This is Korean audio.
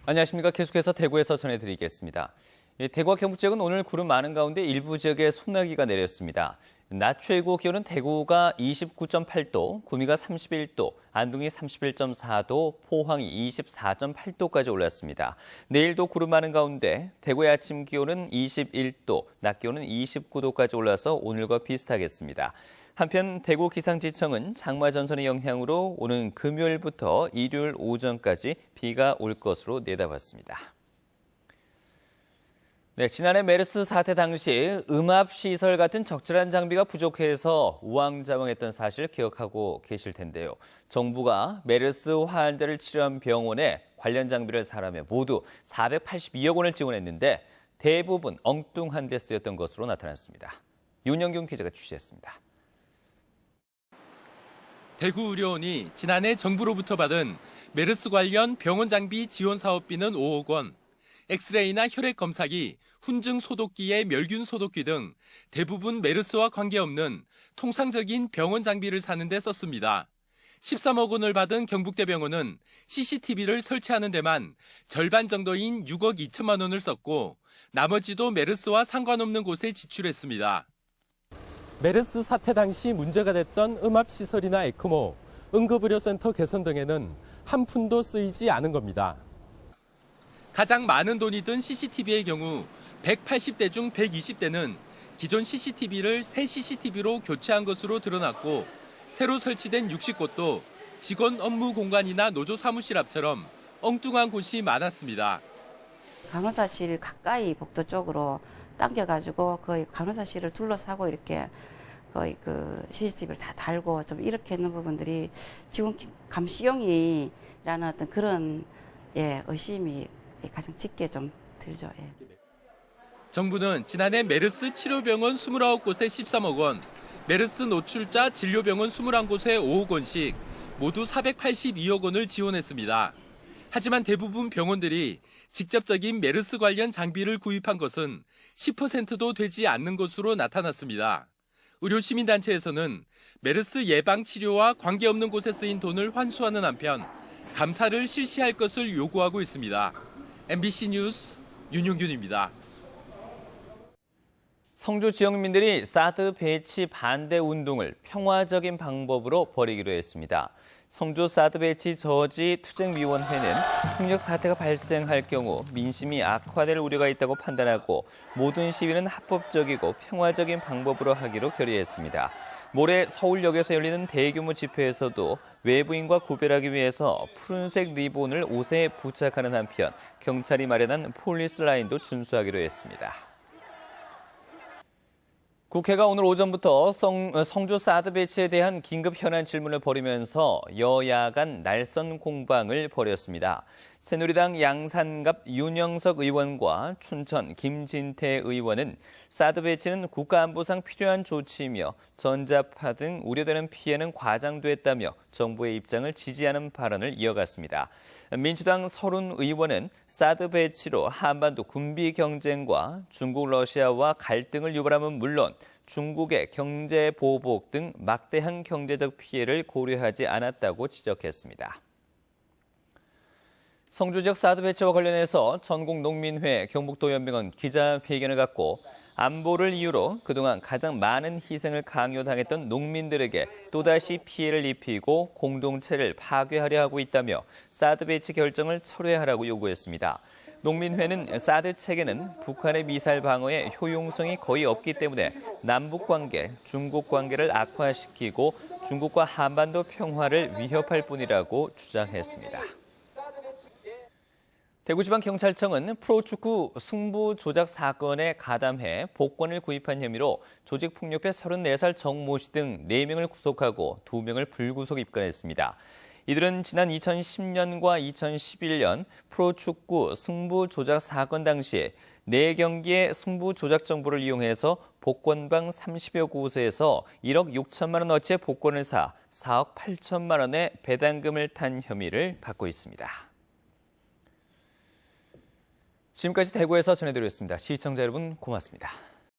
안녕하십니까. 계속해서 대구에서 전해드리겠습니다. 대구와 경북 지역은 오늘 구름 많은 가운데 일부 지역에 소나기가 내렸습니다. 낮 최고 기온은 대구가 29.8도, 구미가 31도, 안동이 31.4도, 포항이 24.8도까지 올랐습니다. 내일도 구름 많은 가운데 대구의 아침 기온은 21도, 낮 기온은 29도까지 올라서 오늘과 비슷하겠습니다. 한편 대구 기상지청은 장마 전선의 영향으로 오는 금요일부터 일요일 오전까지 비가 올 것으로 내다봤습니다. 네, 지난해 메르스 사태 당시 음압시설 같은 적절한 장비가 부족해서 우왕좌왕했던 사실 기억하고 계실 텐데요. 정부가 메르스 환자를 치료한 병원에 관련 장비를 사라며 모두 482억 원을 지원했는데 대부분 엉뚱한 데 쓰였던 것으로 나타났습니다. 윤영균 기자가 취재했습니다. 대구의료원이 지난해 정부로부터 받은 메르스 관련 병원 장비 지원 사업비는 5억 원, 엑스레이나 혈액 검사기, 훈증 소독기의 멸균 소독기 등 대부분 메르스와 관계없는 통상적인 병원 장비를 사는 데 썼습니다. 13억 원을 받은 경북대병원은 CCTV를 설치하는 데만 절반 정도인 6억 2천만 원을 썼고 나머지도 메르스와 상관없는 곳에 지출했습니다. 메르스 사태 당시 문제가 됐던 음압시설이나 에크모, 응급의료센터 개선 등에는 한 푼도 쓰이지 않은 겁니다. 가장 많은 돈이 든 CCTV의 경우 180대 중 120대는 기존 CCTV를 새 CCTV로 교체한 것으로 드러났고 새로 설치된 60곳도 직원 업무 공간이나 노조 사무실 앞처럼 엉뚱한 곳이 많았습니다. 간호사실 가까이 복도 쪽으로 당겨가지고 거의 간호사실을 둘러싸고 이렇게 거의 그 CCTV를 다 달고 좀 이렇게 있는 부분들이 지금 감시용이라는 어떤 그런 의심이 가장 짙게 좀 들죠. 정부는 지난해 메르스 치료병원 29곳에 13억 원, 메르스 노출자 진료병원 21곳에 5억 원씩 모두 482억 원을 지원했습니다. 하지만 대부분 병원들이 직접적인 메르스 관련 장비를 구입한 것은 10%도 되지 않는 것으로 나타났습니다. 의료시민단체에서는 메르스 예방 치료와 관계없는 곳에 쓰인 돈을 환수하는 한편 감사를 실시할 것을 요구하고 있습니다. MBC 뉴스 윤용균입니다. 성주 지역민들이 사드 배치 반대 운동을 평화적인 방법으로 벌이기로 했습니다. 성주 사드 배치 저지 투쟁위원회는 폭력 사태가 발생할 경우 민심이 악화될 우려가 있다고 판단하고 모든 시위는 합법적이고 평화적인 방법으로 하기로 결의했습니다. 모레 서울역에서 열리는 대규모 집회에서도 외부인과 구별하기 위해서 푸른색 리본을 옷에 부착하는 한편 경찰이 마련한 폴리스 라인도 준수하기로 했습니다. 국회가 오늘 오전부터 성주 사드 배치에 대한 긴급 현안 질문을 벌이면서 여야 간 날선 공방을 벌였습니다. 새누리당 양산갑 윤영석 의원과 춘천 김진태 의원은 사드 배치는 국가안보상 필요한 조치이며 전자파 등 우려되는 피해는 과장됐다며 정부의 입장을 지지하는 발언을 이어갔습니다. 민주당 서른 의원은 사드 배치로 한반도 군비 경쟁과 중국 러시아와 갈등을 유발하면 물론 중국의 경제 보복 등 막대한 경제적 피해를 고려하지 않았다고 지적했습니다. 성주 지역 사드 배치와 관련해서 전국농민회 경북도연맹은 기자회견을 갖고 안보를 이유로 그동안 가장 많은 희생을 강요당했던 농민들에게 또다시 피해를 입히고 공동체를 파괴하려 하고 있다며 사드 배치 결정을 철회하라고 요구했습니다. 농민회는 사드 체계는 북한의 미사일 방어에 효용성이 거의 없기 때문에 남북 관계, 중국 관계를 악화시키고 중국과 한반도 평화를 위협할 뿐이라고 주장했습니다. 대구지방경찰청은 프로축구 승부 조작 사건에 가담해 복권을 구입한 혐의로 조직폭력배 34살 정모 씨 등 4명을 구속하고 2명을 불구속 입건했습니다. 이들은 지난 2010년과 2011년 프로축구 승부 조작 사건 당시 4경기의 승부 조작 정보를 이용해서 복권방 30여 곳에서 1억 6천만 원어치의 복권을 사 4억 8천만 원의 배당금을 탄 혐의를 받고 있습니다. 지금까지 대구에서 전해드렸습니다. 시청자 여러분 고맙습니다.